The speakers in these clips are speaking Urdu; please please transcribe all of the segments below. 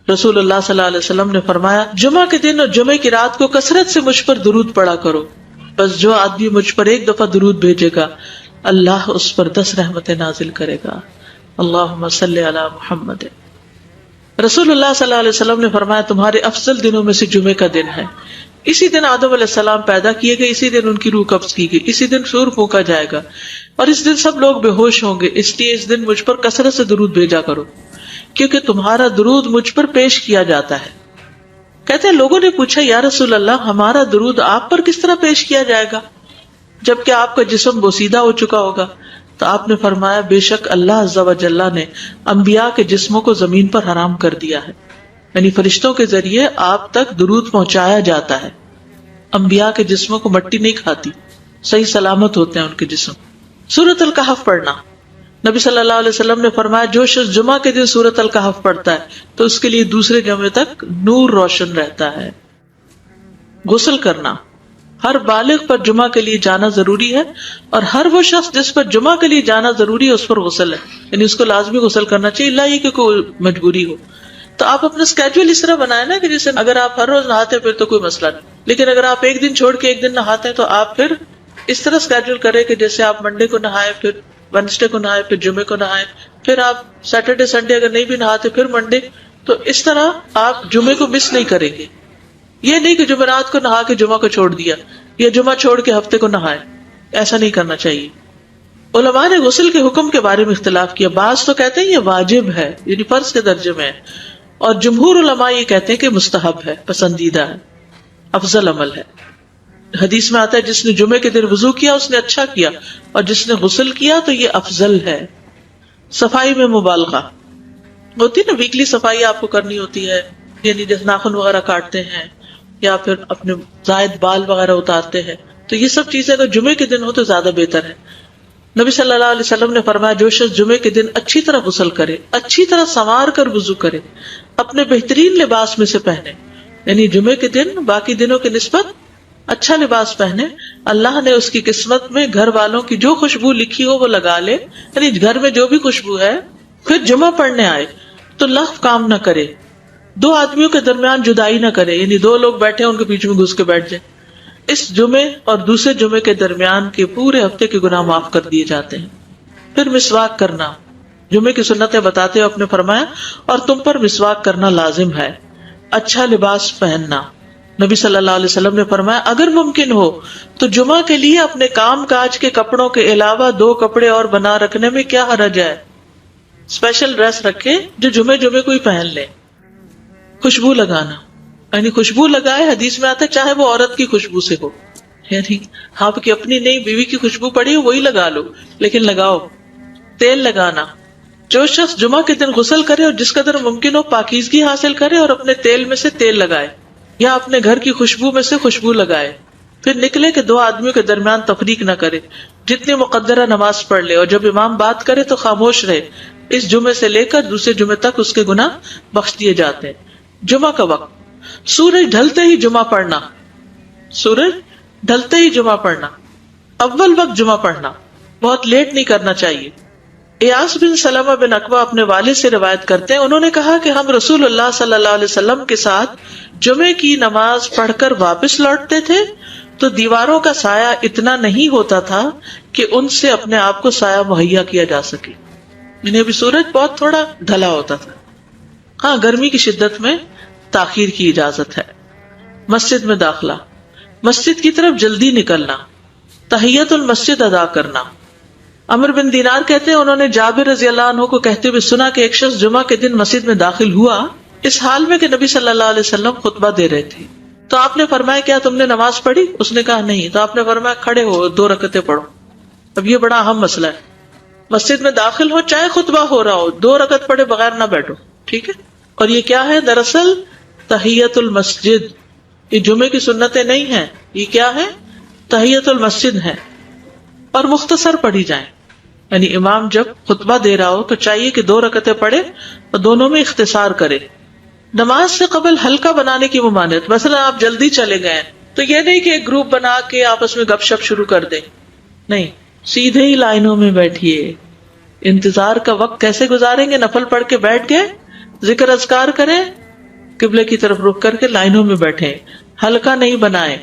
رسول اللہ صلی اللہ علیہ وسلم نے فرمایا جمعہ کے دن اور جمعے کی رات کو کثرت سے مجھ پر درود پڑا کرو، بس جو آدمی مجھ پر ایک دفعہ درود بھیجے گا اللہ اس پر 10 رحمتیں نازل کرے گا۔ اللہم صلی علی محمد۔ رسول اللہ صلی اللہ علیہ وسلم نے فرمایا تمہارے افضل دنوں میں سے جمعے کا دن ہے، اسی دن آدم علیہ السلام پیدا کیے گئے، اسی دن ان کی روح قبض کی گئی، اسی دن سور پھونکا جائے گا اور اس دن سب لوگ بے ہوش ہوں گے، اس لیے اس دن مجھ پر کثرت سے درود بھیجا کرو کیونکہ تمہارا درود مجھ پر پیش کیا جاتا ہے۔ کہتے ہیں لوگوں نے پوچھا یا رسول اللہ ہمارا درود آپ پر کس طرح پیش کیا جائے گا جبکہ آپ کا جسم بوسیدہ ہو چکا ہوگا؟ تو آپ نے فرمایا بے شک اللہ عز و جل نے انبیاء کے جسموں کو زمین پر حرام کر دیا ہے، یعنی فرشتوں کے ذریعے آپ تک درود پہنچایا جاتا ہے۔ انبیاء کے جسموں کو مٹی نہیں کھاتی، صحیح سلامت ہوتے ہیں ان کے جسم۔ سورۃ الکہف پڑھنا، نبی صلی اللہ علیہ وسلم نے فرمایا جو شخص جمعہ کے دن سورۃ الکہف پڑھتا ہے تو اس کے لیے دوسرے جمعے تک نور روشن رہتا ہے۔ غسل کرنا، ہر بالغ پر جمعہ کے لیے جانا ضروری ہے اور ہر وہ شخص جس پر جمعہ کے لیے جانا ضروری ہے اس پر غسل ہے، یعنی اس کو لازمی غسل کرنا چاہیے، اللہ یہ کہ کوئی مجبوری ہو۔ تو آپ اپنا اسکیجول اس طرح بنائیں نا کہ جیسے اگر آپ ہر روز نہاتے ہیں پھر تو کوئی مسئلہ نہیں، لیکن اگر آپ ایک دن چھوڑ کے ایک دن نہاتے ہیں تو آپ پھر اس طرح اسکیجول کریں کہ جیسے آپ منڈے کو نہائے، پھر وینسڈے کو نہائے، پھر جمعے کو نہائے، پھر آپ سیٹرڈے سنڈے اگر نہیں بھی نہاتے پھر منڈے، تو اس طرح آپ جمعے کو مس نہیں کریں گے۔ یہ نہیں کہ جمعرات کو نہا کے جمعہ کو چھوڑ دیا یا جمعہ چھوڑ کے ہفتے کو نہائے، ایسا نہیں کرنا چاہیے۔ علماء نے غسل کے حکم کے بارے میں اختلاف کیا، بعض تو کہتے ہیں یہ واجب ہے یعنی فرض کے درجے میں ہے، اور جمہور علماء یہ کہتے ہیں کہ مستحب ہے، پسندیدہ ہے، افضل عمل ہے۔ حدیث میں آتا ہے جس نے جمعے کے دن وضو کیا اس نے اچھا کیا اور جس نے غسل کیا تو یہ افضل ہے۔ صفائی میں مبالغہ ہوتی نا، ویکلی صفائی آپ کو کرنی ہوتی ہے، یعنی جیسے ناخن وغیرہ کاٹتے ہیں یا پھر اپنے زائد بال وغیرہ اتارتے ہیں، تو یہ سب چیزیں اگر جمعے کے دن ہو تو زیادہ بہتر ہے۔ نبی صلی اللہ علیہ وسلم نے فرمایا جو شخص جمعے کے دن اچھی طرح غسل کرے، اچھی طرح سنوار کر وضو کرے، اپنے بہترین لباس میں سے پہنے، یعنی جمعے کے دن باقی دنوں کی نسبت اچھا لباس پہنے، اللہ نے اس کی قسمت میں گھر والوں کی جو خوشبو لکھی ہو وہ لگا لے، یعنی گھر میں جو بھی خوشبو ہے، پھر جمعہ پڑھنے آئے تو لغو کام نہ کرے، 2 آدمیوں کے درمیان جدائی نہ کرے، یعنی 2 لوگ بیٹھے ان کے بیچ میں گھس کے بیٹھ جائے۔ اس جمعے اور دوسرے جمعے کے درمیان کے پورے ہفتے کے گناہ معاف کر دیے جاتے ہیں۔ پھر مسواک کرنا، جمعے کی سنتیں بتاتے ہوئے آپ نے فرمایا اور تم پر مسواک کرنا لازم ہے۔ اچھا لباس پہننا، نبی صلی اللہ علیہ وسلم نے فرمایا اگر ممکن ہو تو جمعہ کے لیے اپنے کام کاج کے کپڑوں کے علاوہ 2 کپڑے اور بنا رکھنے میں کیا حرج ہے، اسپیشل ڈریس رکھے جو جمعے کو ہی پہن لے۔ خوشبو لگانا، یعنی خوشبو لگائے، حدیث میں آتا ہے چاہے وہ عورت کی خوشبو سے ہو، یعنی آپ کی اپنی نہیں بیوی کی خوشبو پڑی ہو وہی لگا لو، لیکن لگاؤ۔ تیل لگانا، جو شخص جمعہ کے دن غسل کرے اور جس قدر ممکن ہو پاکیزگی حاصل کرے اور اپنے تیل میں سے تیل لگائے یا اپنے گھر کی خوشبو میں سے خوشبو لگائے، پھر نکلے کہ 2 آدمیوں کے درمیان تفریق نہ کرے، جتنی مقدرہ نماز پڑھ لے اور جب امام بات کرے تو خاموش رہے، اس جمعے سے لے کر دوسرے جمعے تک اس کے گناہ بخش دیے جاتے ہیں۔ جمعہ کا وقت، سورج ڈھلتے ہی جمعہ پڑھنا، سورج ڈھلتے ہی جمعہ پڑھنا، اول وقت جمعہ پڑھنا، بہت لیٹ نہیں کرنا چاہیے۔ ایاس بن سلمہ بن عقبہ اپنے والد سے روایت کرتے ہیں، انہوں نے کہا کہ ہم رسول اللہ صلی اللہ علیہ وسلم کے ساتھ جمعے کی نماز پڑھ کر واپس لوٹتے تھے تو دیواروں کا سایہ اتنا نہیں ہوتا تھا کہ ان سے اپنے آپ کو سایہ مہیا کیا جا سکے، یعنی ابھی سورج بہت تھوڑا ڈھلا ہوتا تھا۔ ہاں، گرمی کی شدت میں تاخیر کی اجازت ہے۔ مسجد میں داخلہ، مسجد کی طرف جلدی نکلنا، تحیت المسجد ادا کرنا۔ عمر بن دینار کہتے ہیں انہوں نے جابر رضی اللہ عنہ کو کہتے ہوئے سنا کہ ایک شخص جمعہ کے دن مسجد میں داخل ہوا اس حال میں کہ نبی صلی اللہ علیہ وسلم خطبہ دے رہے تھے، تو آپ نے فرمایا کیا تم نے نماز پڑھی؟ اس نے کہا نہیں، تو آپ نے فرمایا کھڑے ہو 2 رکعتیں پڑھو۔ اب یہ بڑا اہم مسئلہ ہے، مسجد میں داخل ہو چاہے خطبہ ہو رہا ہو 2 رکعت پڑھے بغیر نہ بیٹھو، ٹھیک ہے؟ اور یہ کیا ہے؟ دراصل تحیت المسجد، یہ جمعے کی سنتیں نہیں ہیں، یہ کیا ہے؟ تحیت المسجد ہے، اور مختصر پڑھی جائیں، یعنی امام جب خطبہ دے رہا ہو تو چاہیے کہ 2 رکعتیں پڑھے اور دونوں میں اختصار کرے۔ نماز سے قبل ہلکا بنانے کی ممانعت، مثلا آپ جلدی چلے گئے تو یہ نہیں کہ ایک گروپ بنا کے آپس میں گپ شپ شروع کر دیں، نہیں، سیدھے ہی لائنوں میں بیٹھیے۔ انتظار کا وقت کیسے گزاریں گے؟ نفل پڑھ کے بیٹھ گئے، ذکر اذکار کریں، قبلے کی طرف رخ کر کے لائنوں میں بیٹھیں، حلقہ نہیں بنائیں،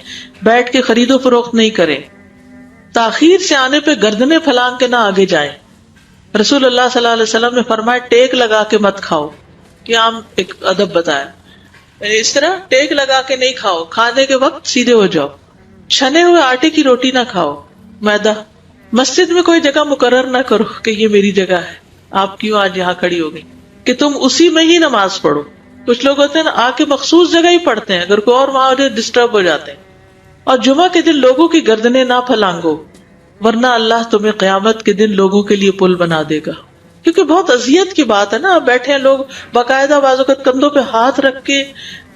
بیٹھ کے خرید و فروخت نہیں کریں، تاخیر سے آنے پہ گردنیں پھلانگ کے نہ آگے جائیں۔ رسول اللہ صلی اللہ علیہ وسلم نے فرمایا ٹیک لگا کے مت کھاؤ، یہ عام ایک ادب بتایا، یعنی اس طرح ٹیک لگا کے نہیں کھاؤ، کھانے کے وقت سیدھے ہو جاؤ۔ چھنے ہوئے آٹے کی روٹی نہ کھاؤ، میدا۔ مسجد میں کوئی جگہ مقرر نہ کرو کہ یہ میری جگہ ہے، آپ کیوں آج یہاں کھڑی ہو گئی، کہ تم اسی میں ہی نماز پڑھو۔ کچھ لوگ ہوتے ہیں نا آ کے مخصوص جگہ ہی پڑھتے ہیں، اگر کوئی اور وہاں ہو جائے ڈسٹرب ہو جاتے ہیں۔ اور جمعہ کے دن لوگوں کی گردنیں نہ پھلانگو، ورنہ اللہ تمہیں قیامت کے دن لوگوں کے لیے پل بنا دے گا۔ کیونکہ بہت اذیت کی بات ہے نا، بیٹھے ہیں لوگ باقاعدہ بعض اوقات کندھوں پہ ہاتھ رکھ کے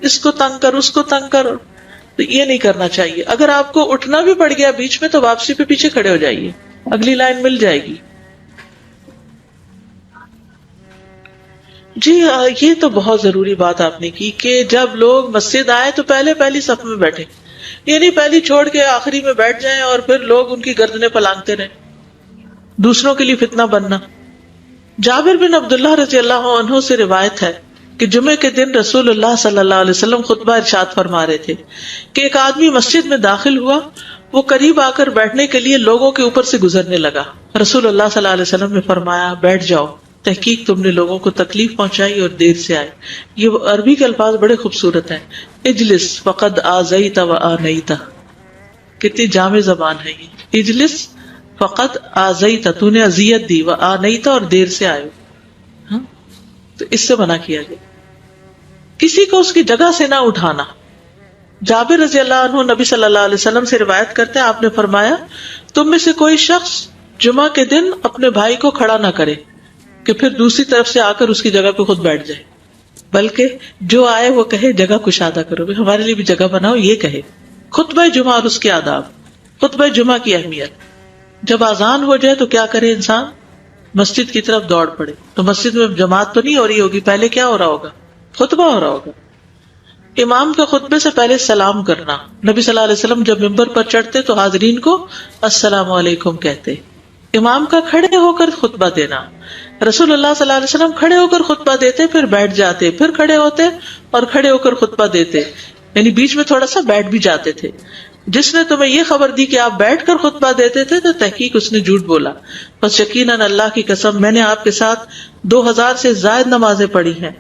اس کو تنگ کر اس کو تنگ کر، تو یہ نہیں کرنا چاہیے۔ اگر آپ کو اٹھنا بھی پڑ گیا بیچ میں تو واپسی پہ پیچھے کھڑے ہو جائیے، اگلی لائن مل جائے گی۔ جی یہ تو بہت ضروری بات آپ نے کی کہ جب لوگ مسجد آئے تو پہلی صف میں بیٹھے، یہ نہیں پہلی چھوڑ کے آخری میں بیٹھ جائیں اور پھر لوگ ان کی گردنیں پلانگتے رہیں، دوسروں کے لیے فتنہ بننا۔ جابر بن عبداللہ رضی اللہ عنہ سے روایت ہے کہ جمعے کے دن رسول اللہ صلی اللہ علیہ وسلم خطبہ ارشاد فرما رہے تھے کہ ایک آدمی مسجد میں داخل ہوا، وہ قریب آ کر بیٹھنے کے لیے لوگوں کے اوپر سے گزرنے لگا۔ رسول اللہ صلی اللہ علیہ وسلم نے فرمایا بیٹھ جاؤ، تحقیق تم نے لوگوں کو تکلیف پہنچائی اور دیر سے آئے۔ یہ عربی کے الفاظ بڑے خوبصورت ہیں، اجلس فقد آذیت و آنیت، کتنی جامع زبان ہے یہ۔ اجلس فقط آذیت، تو نے اذیت دی، و آنیت، اور دیر سے آئے۔ ہاں؟ تو اس سے منع کیا گیا۔ کسی کو اس کی جگہ سے نہ اٹھانا۔ جابر رضی اللہ عنہ نبی صلی اللہ علیہ وسلم سے روایت کرتے ہیں، آپ نے فرمایا تم میں سے کوئی شخص جمعہ کے دن اپنے بھائی کو کھڑا نہ کرے کہ پھر دوسری طرف سے آ کر اس کی جگہ پہ خود بیٹھ جائے، بلکہ جو آئے وہ کہے جگہ کشادہ کرو، ہمارے لیے بھی جگہ بناؤ، یہ کہے۔ خطبہ جمعہ اور اس کے آداب۔ خطبہ جمعہ کی اہمیت۔ جب اذان ہو جائے تو کیا کرے انسان؟ مسجد کی طرف دوڑ پڑے۔ تو مسجد میں جماعت تو نہیں ہو رہی ہوگی، پہلے کیا ہو رہا ہوگا؟ خطبہ ہو رہا ہوگا۔ امام کے خطبے سے پہلے سلام کرنا۔ نبی صلی اللہ علیہ وسلم جب ممبر پر چڑھتے تو حاضرین کو السلام علیکم کہتے۔ امام کا کھڑے ہو کر خطبہ دینا۔ رسول اللہ صلی اللہ علیہ وسلم کھڑے ہو کر خطبہ دیتے، پھر بیٹھ جاتے، پھر کھڑے ہوتے اور کھڑے ہو کر خطبہ دیتے، یعنی بیچ میں تھوڑا سا بیٹھ بھی جاتے تھے۔ جس نے تمہیں یہ خبر دی کہ آپ بیٹھ کر خطبہ دیتے تھے تو تحقیق اس نے جھوٹ بولا، بس یقیناً اللہ کی قسم میں نے آپ کے ساتھ 2000 سے زائد نمازیں پڑھی ہیں،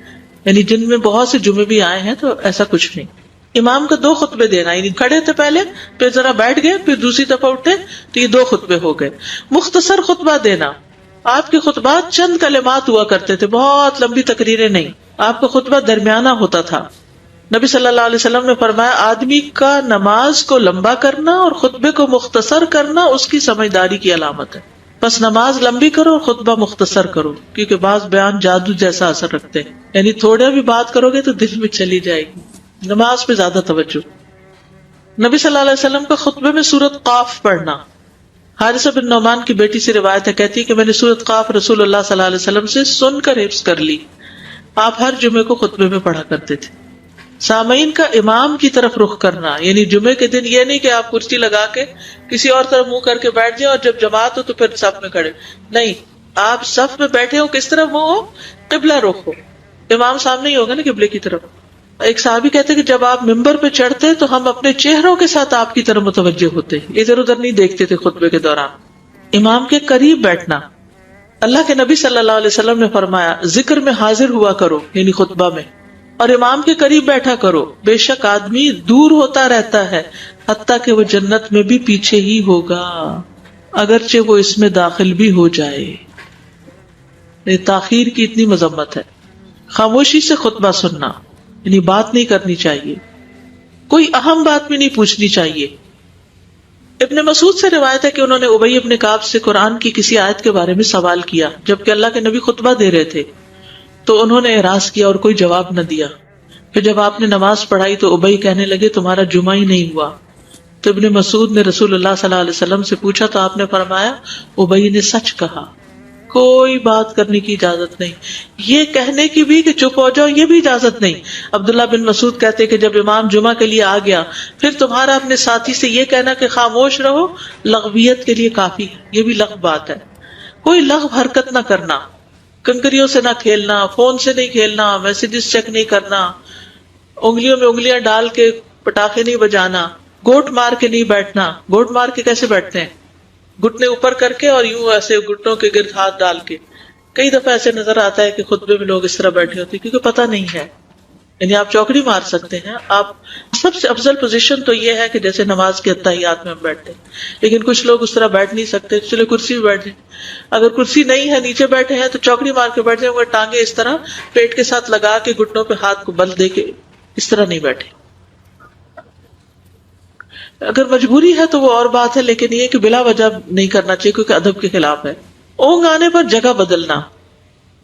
یعنی جن میں بہت سے جمعے بھی آئے ہیں، تو ایسا کچھ نہیں۔ امام کا 2 خطبے دینا، یعنی کھڑے تھے پہلے، پھر ذرا بیٹھ گئے، پھر دوسری دفعہ اٹھے تو یہ 2 خطبے ہو گئے۔ مختصر خطبہ دینا۔ آپ کے خطبات چند کلمات ہوا کرتے تھے، بہت لمبی تقریریں نہیں، آپ کا خطبہ درمیانہ ہوتا تھا۔ نبی صلی اللہ علیہ وسلم نے فرمایا آدمی کا نماز کو لمبا کرنا اور خطبے کو مختصر کرنا اس کی سمجھداری کی علامت ہے۔ بس نماز لمبی کرو اور خطبہ مختصر کرو، کیونکہ بعض بیان جادو جیسا اثر رکھتے ہیں، یعنی تھوڑا بھی بات کرو گے تو دل میں چلی جائے گی۔ نماز پہ زیادہ توجہ۔ نبی صلی اللہ علیہ وسلم کا خطبے میں سورۃ قاف پڑھنا۔ حارثہ بن نعمان کی بیٹی سے روایت ہے، کہتی ہے کہ میں نے سورۃ قاف رسول اللہ صلی اللہ علیہ وسلم سے سن کر حفظ کر لی۔ آپ ہر جمعے کو خطبے میں پڑھا کرتے تھے۔ سامعین کا امام کی طرف رخ کرنا، یعنی جمعے کے دن یہ نہیں کہ آپ کرسی لگا کے کسی اور طرف منہ کر کے بیٹھ جائیں اور جب جماعت ہو تو پھر صف میں کھڑے، نہیں، آپ صف میں بیٹھے ہو، کس طرف منہ ہو؟ قبلہ رخ ہو، امام سامنے ہی ہوگا نا قبلے کی طرف۔ ایک صحابی کہتے کہ جب آپ ممبر پہ چڑھتے تو ہم اپنے چہروں کے ساتھ آپ کی طرف متوجہ ہوتے، ادھر ادھر نہیں دیکھتے تھے خطبے کے دوران۔ امام کے قریب بیٹھنا۔ اللہ کے نبی صلی اللہ علیہ وسلم نے فرمایا ذکر میں حاضر ہوا کرو، یعنی خطبہ میں، اور امام کے قریب بیٹھا کرو، بے شک آدمی دور ہوتا رہتا ہے حتیٰ کہ وہ جنت میں بھی پیچھے ہی ہوگا اگرچہ وہ اس میں داخل بھی ہو جائے۔ تاخیر کی اتنی مذمت ہے۔ خاموشی سے خطبہ سننا، یعنی بات نہیں کرنی چاہیے، کوئی اہم بات بھی نہیں پوچھنی چاہیے۔ ابن مسعود سے روایت ہے کہ انہوں نے ابی ابن کعب سے قرآن کی کسی آیت کے بارے میں سوال کیا جبکہ اللہ کے نبی خطبہ دے رہے تھے، تو انہوں نے اعراض کیا اور کوئی جواب نہ دیا۔ پھر جب آپ نے نماز پڑھائی تو ابی کہنے لگے تمہارا جمعہ ہی نہیں ہوا۔ تو ابن مسعود نے رسول اللہ صلی اللہ علیہ وسلم سے پوچھا تو آپ نے فرمایا ابی نے سچ کہا، کوئی بات کرنے کی اجازت نہیں، یہ کہنے کی بھی کہ چپ ہو جاؤ یہ بھی اجازت نہیں۔ عبداللہ بن مسعود کہتے کہ جب امام جمعہ کے لیے آ گیا پھر تمہارا اپنے ساتھی سے یہ کہنا کہ خاموش رہو لغویت کے لیے کافی ہے، یہ بھی لغو بات ہے۔ کوئی لغو حرکت نہ کرنا، کنکریوں سے نہ کھیلنا، فون سے نہیں کھیلنا، میسجز چیک نہیں کرنا، انگلیوں میں انگلیاں ڈال کے پٹاخے نہیں بجانا، گوٹ مار کے نہیں بیٹھنا. گوٹ مار کے کیسے بیٹھتے ہیں؟ گھٹنے اوپر کر کے اور یوں ایسے گھٹنوں کے گرد ہاتھ ڈال کے. کئی دفعہ ایسے نظر آتا ہے کہ خطبے میں لوگ اس طرح بیٹھے ہوتے ہیں کیونکہ پتہ نہیں ہے. یعنی آپ چوکڑی مار سکتے ہیں. آپ سب سے افضل پوزیشن تو یہ ہے کہ جیسے نماز کے اتحیات میں ہم بیٹھتے ہیں، لیکن کچھ لوگ اس طرح بیٹھ نہیں سکتے، چلے کرسی پہ بیٹھے. اگر کرسی نہیں ہے، نیچے بیٹھے ہیں، تو چوکڑی مار کے بیٹھے ہیں، ٹانگیں اس طرح پیٹ کے ساتھ لگا کے گھٹنوں پہ ہاتھ کو بل دے کے اس طرح نہیں بیٹھے. اگر مجبوری ہے تو وہ اور بات ہے، لیکن یہ کہ بلا وجہ نہیں کرنا چاہیے کیونکہ ادب کے خلاف ہے. اونگ آنے پر جگہ بدلنا.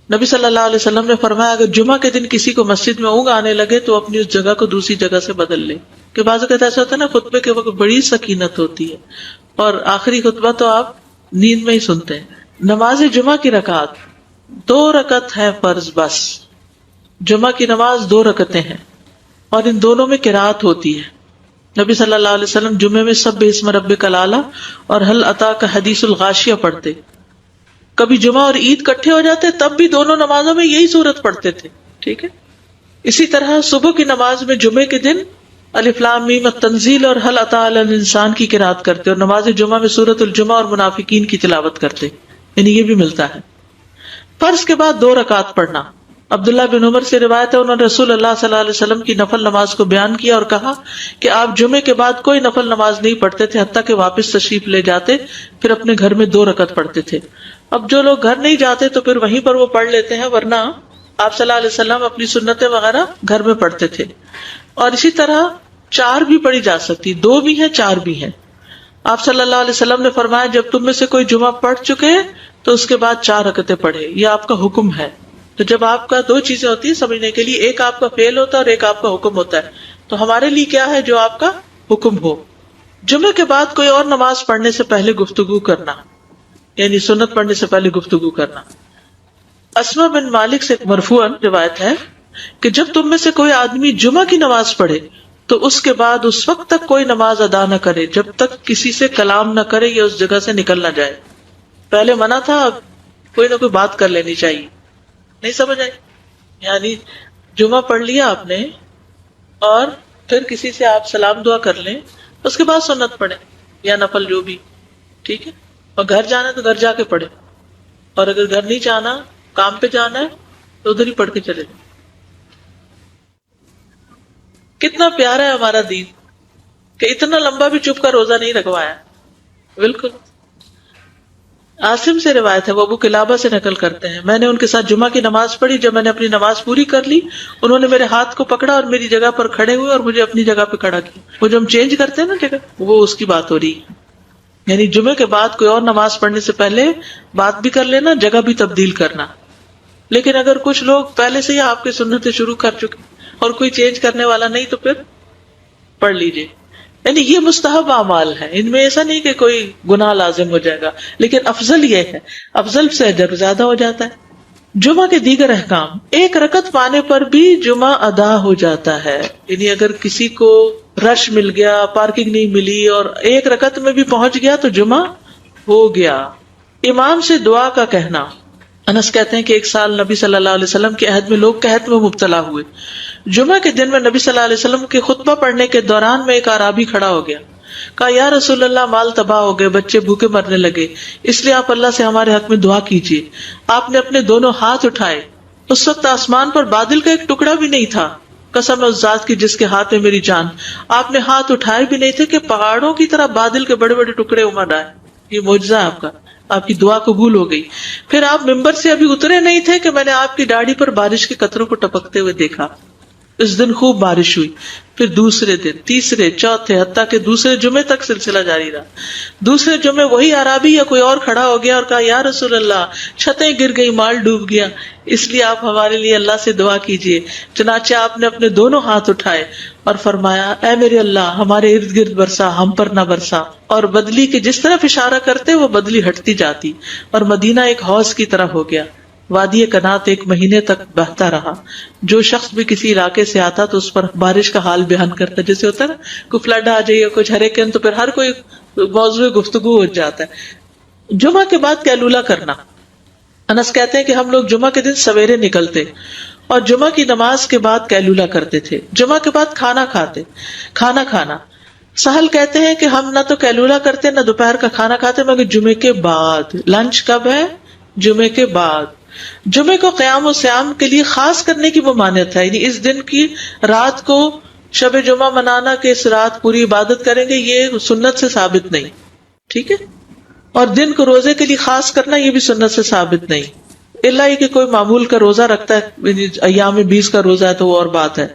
نبی صلی اللہ علیہ وسلم نے فرمایا اگر جمعہ کے دن کسی کو مسجد میں اونگ آنے لگے تو اپنی اس جگہ کو دوسری جگہ سے بدل لے. کہ بعض اوقات ایسا ہوتا ہے نا، خطبے کے وقت بڑی سکینت ہوتی ہے اور آخری خطبہ تو آپ نیند میں ہی سنتے ہیں. نماز جمعہ کی رکعت 2 رکعت ہے فرض بس. جمعہ کی نماز 2 رکعتیں ہیں اور ان دونوں میں قرات ہوتی ہے. نبی صلی اللہ علیہ وسلم جمعے میں سبح اسم ربک الاعلی اور هل اتاک حدیث الغاشیہ پڑھتے. کبھی جمعہ اور عید کٹھے ہو جاتے تب بھی دونوں نمازوں میں یہی سورت پڑھتے تھے. ٹھیک ہے. اسی طرح صبح کی نماز میں جمعے کے دن الف لام میم التنزیل اور هل اتى علی الانسان کی قرات کرتے اور نماز جمعہ میں سورۃ الجمعہ اور منافقین کی تلاوت کرتے. یعنی یہ بھی ملتا ہے. فرض کے بعد 2 رکعت پڑھنا. عبداللہ بن عمر سے روایت ہے انہوں نے رسول اللہ صلی اللہ علیہ وسلم کی نفل نماز کو بیان کیا اور کہا کہ آپ جمعے کے بعد کوئی نفل نماز نہیں پڑھتے تھے حتیٰ کہ واپس تشریف لے جاتے پھر اپنے گھر میں 2 رکعت پڑھتے تھے. اب جو لوگ گھر نہیں جاتے تو پھر وہیں پر وہ پڑھ لیتے ہیں، ورنہ آپ صلی اللہ علیہ وسلم اپنی سنتیں وغیرہ گھر میں پڑھتے تھے. اور اسی طرح 4 بھی پڑھی جا سکتی، 2 بھی ہیں 4 بھی ہیں. آپ صلی اللہ علیہ وسلم نے فرمایا جب تم میں سے کوئی جمعہ پڑھ چکے تو اس کے بعد 4 رکعتیں پڑھے. یہ آپ کا حکم ہے. تو جب آپ کا 2 چیزیں ہوتی ہیں سمجھنے کے لیے، ایک آپ کا فعل ہوتا ہے اور ایک آپ کا حکم ہوتا ہے. تو ہمارے لیے کیا ہے؟ جو آپ کا حکم ہو. جمعے کے بعد کوئی اور نماز پڑھنے سے پہلے گفتگو کرنا، یعنی سنت پڑھنے سے پہلے گفتگو کرنا. اسما بن مالک سے مرفوعاً روایت ہے کہ جب تم میں سے کوئی آدمی جمعہ کی نماز پڑھے تو اس کے بعد اس وقت تک کوئی نماز ادا نہ کرے جب تک کسی سے کلام نہ کرے یا اس جگہ سے نکل نہ جائے. پہلے منع تھا، اب کوئی نہ کوئی بات کر لینی چاہیے. نہیں سمجھ آئی؟ یعنی جمعہ پڑھ لیا آپ نے اور پھر کسی سے آپ سلام دعا کر لیں، اس کے بعد سنت پڑھیں یا نفل جو بھی. ٹھیک ہے. اور گھر جانا ہے تو گھر جا کے پڑھیں، اور اگر گھر نہیں جانا، کام پہ جانا ہے تو ادھر ہی پڑھ کے چلے جائیں. کتنا پیارا ہے ہمارا دین کہ اتنا لمبا بھی چپ کا روزہ نہیں رکھوایا. بالکل. عاصم سے روایت ہے، وہ ابو قلابہ سے نقل کرتے ہیں، میں نے ان کے ساتھ جمعہ کی نماز پڑھی. جب میں نے اپنی نماز پوری کر لی انہوں نے میرے ہاتھ کو پکڑا اور میری جگہ پر کھڑے ہوئے اور مجھے اپنی جگہ پہ کھڑا کیا. وہ جو ہم چینج کرتے ہیں نا جگہ، وہ اس کی بات ہو رہی ہے. یعنی جمعے کے بعد کوئی اور نماز پڑھنے سے پہلے بات بھی کر لینا، جگہ بھی تبدیل کرنا. لیکن اگر کچھ لوگ پہلے سے ہی آپ کی سنتیں شروع کر چکے اور کوئی چینج کرنے والا نہیں تو پھر پڑھ لیجئے. یعنی یہ مستحب اعمال ہیں، ان میں ایسا نہیں کہ کوئی گناہ لازم ہو جائے گا، لیکن افضل یہ ہے، افضل سے اجر زیادہ ہو جاتا ہے. جمعہ کے دیگر احکام. 1 رکعت پانے پر بھی جمعہ ادا ہو جاتا ہے. یعنی اگر کسی کو رش مل گیا، پارکنگ نہیں ملی اور 1 رکعت میں بھی پہنچ گیا تو جمعہ ہو گیا. امام سے دعا کا کہنا. انس کہتے ہیں کہ ایک سال نبی صلی اللہ علیہ وسلم کے عہد میں لوگ قحط میں مبتلا ہوئے. جمعہ کے دن میں نبی صلی اللہ علیہ وسلم کے خطبہ پڑھنے کے دوران میں ایک اعرابی کھڑا ہو گیا. کہا یا رسول اللہ، مال تباہ ہو گئے، بچے بھوکے مرنے لگے، اس لیے آپ اللہ سے ہمارے حق میں دعا کیجیے. آپ نے اپنے دونوں ہاتھ اٹھائے. اس وقت آسمان پر بادل کا ایک ٹکڑا بھی نہیں تھا. قسم ہے اس ذات کی جس کے ہاتھ میں میری جان، آپ نے ہاتھ اٹھائے بھی نہیں تھے کہ پہاڑوں کی طرح بادل کے بڑے بڑے ٹکڑے امڑ آئے. یہ معجزہ ہے آپ کا. آپ کی دعا قبول ہو گئی. پھر آپ ممبر سے ابھی اترے نہیں تھے کہ میں نے آپ کی داڑھی پر بارش کے قطروں کو ٹپکتے ہوئے دیکھا. اس دن خوب بارش ہوئی. پھر دوسرے دن، تیسرے، چوتھے، حتیٰ کہ دوسرے جمعے تک سلسلہ جاری رہا. دوسرے جمعے وہی عرابی یا کوئی اور کھڑا ہو گیا اور کہا یا رسول اللہ، چھتیں گر گئی، مال ڈوب گیا، اس لیے آپ ہمارے لیے اللہ سے دعا کیجیے. چنانچہ آپ نے اپنے دونوں ہاتھ اٹھائے اور فرمایا اے میرے اللہ، ہمارے ارد گرد برسا، ہم پر نہ برسا. اور بدلی کے جس طرف اشارہ کرتے وہ بدلی ہٹتی جاتی اور مدینہ ایک حوض کی طرح ہو گیا. وادی کنات 1 مہینے تک بہتا رہا. جو شخص بھی کسی علاقے سے آتا تو اس پر بارش کا حال بیان کرتا، جیسے ہوتا ہے نا کوئی فلڈ آ جائے، کچھ ہریکین، تو پھر ہر کوئی موضوع گفتگو ہو جاتا ہے. جمعہ کے بعد قیلولہ کرنا. انس کہتے ہیں کہ ہم لوگ جمعہ کے دن سویرے نکلتے اور جمعہ کی نماز کے بعد قیلولہ کرتے تھے. جمعہ کے بعد کھانا کھانا. سہل کہتے ہیں کہ ہم نہ تو قیلولہ کرتے نہ دوپہر کا کھانا کھاتے مگر جمعے کے بعد. لنچ کب ہے؟ جمعے کے بعد. جمعے کو قیام و صیام کے لیے خاص کرنے کی ممانعت ہے، یعنی اس دن کی رات کو شب جمعہ منانا کہ اس رات پوری عبادت کریں گے، یہ سنت سے ثابت نہیں. ٹھیک ہے. اور دن کو روزے کے لیے خاص کرنا یہ بھی سنت سے ثابت نہیں، الا یہ کہ کوئی معمول کا روزہ رکھتا ہے، ایام 20 کا روزہ ہے تو وہ اور بات ہے.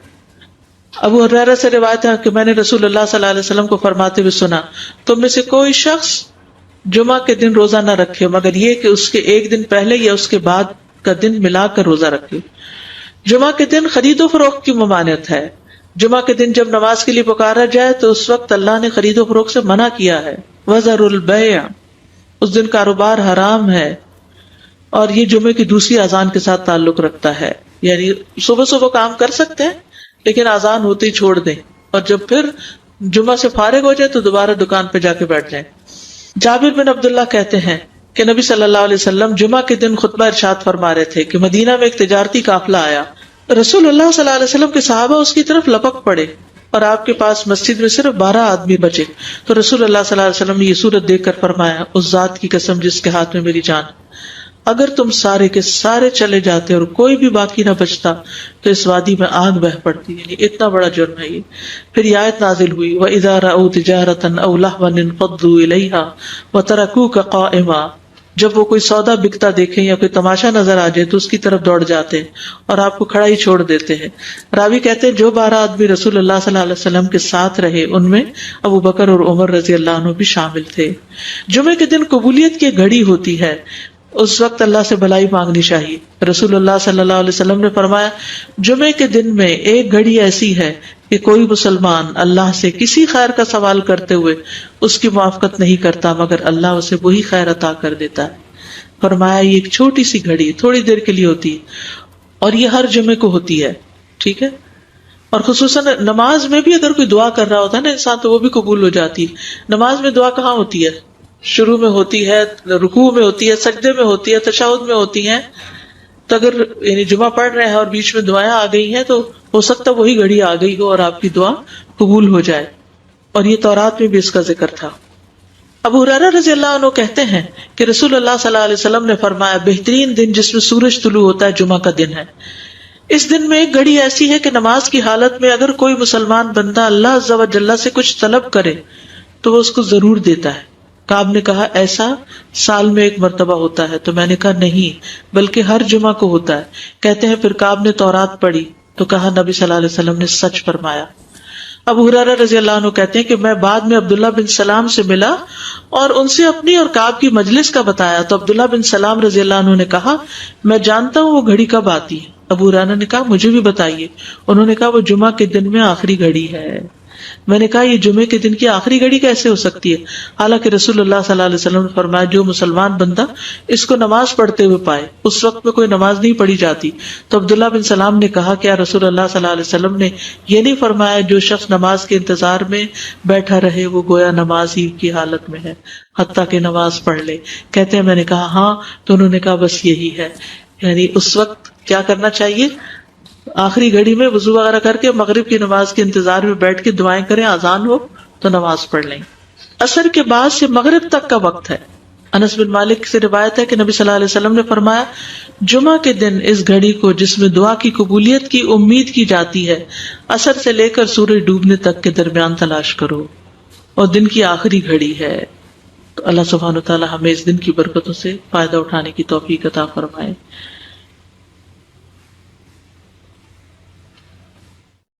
ابو ہریرہ سے روایت ہے کہ میں نے رسول اللہ صلی اللہ علیہ وسلم کو فرماتے ہوئے سنا، تم میں سے کوئی شخص جمعہ کے دن روزہ نہ رکھے مگر یہ کہ اس کے ایک دن پہلے یا اس کے بعد کا دن ملا کر روزہ رکھے. جمعہ کے دن خرید و فروخت کی ممانعت ہے. جمعہ کے دن جب نماز کے لیے پکارا جائے تو اس وقت اللہ نے خرید و فروخت سے منع کیا ہے. وَذَرُوا الْبَيْعَ، اس دن کاروبار حرام ہے. اور یہ جمعے کی دوسری اذان کے ساتھ تعلق رکھتا ہے، یعنی صبح صبح کام کر سکتے ہیں لیکن اذان ہوتے ہی چھوڑ دیں، اور جب پھر جمعہ سے فارغ ہو جائے تو دوبارہ دکان پہ جا کے بیٹھ جائیں. جابر بن عبداللہ کہتے ہیں کہ نبی صلی اللہ علیہ وسلم جمعہ کے دن خطبہ ارشاد فرما رہے تھے کہ مدینہ میں ایک تجارتی قافلہ آیا. رسول اللہ صلی اللہ علیہ وسلم کے صحابہ اس کی طرف لپک پڑے اور آپ کے پاس مسجد میں صرف 12 آدمی بچے. تو رسول اللہ صلی اللہ علیہ وسلم نے یہ صورت دیکھ کر فرمایا، اس ذات کی قسم جس کے ہاتھ میں میری جان، اگر تم سارے کے سارے چلے جاتے اور کوئی بھی باقی نہ بچتا تو اس وادی میں آگ بہ پڑتی. یعنی اتنا بڑا جرم ہے یہ. پھر یہ آیت نازل ہوئی، وَإِذَا رَأَوْا تِجَارَةً أَوْ لَهْوًا انفضوا إِلَيْهَا وَتَرَكُوكَ قَائِمًا، جب وہ کوئی سودا بکتا دیکھیں یا کوئی تماشا نظر آ جائے تو اس کی طرف دوڑ جاتے ہیں اور آپ کو کھڑا ہی چھوڑ دیتے ہیں. راوی کہتے ہیں جو 12 آدمی رسول اللہ صلی اللہ علیہ وسلم کے ساتھ رہے ان میں ابو بکر اور عمر رضی اللہ عنہ بھی شامل تھے. جمعے کے دن قبولیت کی گھڑی ہوتی ہے، اس وقت اللہ سے بھلائی مانگنی چاہیے. رسول اللہ صلی اللہ علیہ وسلم نے فرمایا، جمعے کے دن میں ایک گھڑی ایسی ہے کہ کوئی مسلمان اللہ سے کسی خیر کا سوال کرتے ہوئے اس کی موافقت نہیں کرتا مگر اللہ اسے وہی خیر عطا کر دیتا ہے. فرمایا یہ ایک چھوٹی سی گھڑی تھوڑی دیر کے لیے ہوتی ہے اور یہ ہر جمعے کو ہوتی ہے. ٹھیک ہے. اور خصوصاً نماز میں بھی اگر کوئی دعا کر رہا ہوتا ہے نا انسان تو وہ بھی قبول ہو جاتی ہے. نماز میں دعا کہاں ہوتی ہے؟ شروع میں ہوتی ہے، رکوع میں ہوتی ہے، سجدے میں ہوتی ہے، تشہد میں ہوتی ہیں. تو اگر یعنی جمعہ پڑھ رہے ہیں اور بیچ میں دعائیں آ گئی ہیں تو ہو سکتا ہے وہی گھڑی آ گئی ہو اور آپ کی دعا قبول ہو جائے. اور یہ تورات میں بھی اس کا ذکر تھا. ابو ہریرہ رضی اللہ عنہ کہتے ہیں کہ رسول اللہ صلی اللہ علیہ وسلم نے فرمایا، بہترین دن جس میں سورج طلوع ہوتا ہے جمعہ کا دن ہے. اس دن میں ایک گھڑی ایسی ہے کہ نماز کی حالت میں اگر کوئی مسلمان بندہ اللہ عز و جل سے کچھ طلب کرے تو وہ اس کو ضرور دیتا ہے. کعب نے کہا ایسا سال میں ایک مرتبہ ہوتا ہے؟ تو میں نے کہا نہیں بلکہ ہر جمعہ کو ہوتا ہے. کہتے ہیں پھر کعب نے تورات پڑھی تو کہا نبی صلی اللہ علیہ وسلم نے سچ فرمایا. ابو ہریرہ رضی اللہ عنہ کہتے ہیں کہ میں بعد میں عبداللہ بن سلام سے ملا اور ان سے اپنی اور کعب کی مجلس کا بتایا تو عبداللہ بن سلام رضی اللہ عنہ نے کہا میں جانتا ہوں وہ گھڑی کب آتی ہے. ابو ہریرہ نے کہا مجھے بھی بتائیے. انہوں نے کہا وہ جمعہ کے دن میں آخری گھڑی ہے. میں نے کہا یہ جمعے کے دن کی آخری گھڑی کیسے ہو سکتی ہے، حالانکہ رسول اللہ صلی اللہ علیہ وسلم نے فرمایا جو مسلمان بندہ اس کو نماز پڑھتے ہوئے پائے، اس وقت میں کوئی نماز نہیں پڑھی جاتی. تو عبداللہ بن سلام نے کہا کیا رسول اللہ صلی اللہ علیہ وسلم نے یہ نہیں فرمایا جو شخص نماز کے انتظار میں بیٹھا رہے وہ گویا نماز ہی کی حالت میں ہے حتیٰ کہ نماز پڑھ لے. کہتے ہیں میں نے کہا ہاں. تو انہوں نے کہا بس یہی ہے، یعنی اس وقت کیا کرنا چاہیے، آخری گھڑی میں وضو وغیرہ کر کے مغرب کی نماز کے انتظار میں بیٹھ کے دعائیں کریں، اذان ہو تو نماز پڑھ لیں. عصر کے بعد سے مغرب تک کا وقت ہے. انس بن مالک سے روایت ہے کہ نبی صلی اللہ علیہ وسلم نے فرمایا جمعہ کے دن اس گھڑی کو جس میں دعا کی قبولیت کی امید کی جاتی ہے عصر سے لے کر سورج ڈوبنے تک کے درمیان تلاش کرو، اور دن کی آخری گھڑی ہے. تو اللہ سبحانہ و تعالی ہمیں اس دن کی برکتوں سے فائدہ اٹھانے کی توفیق عطا فرمائے.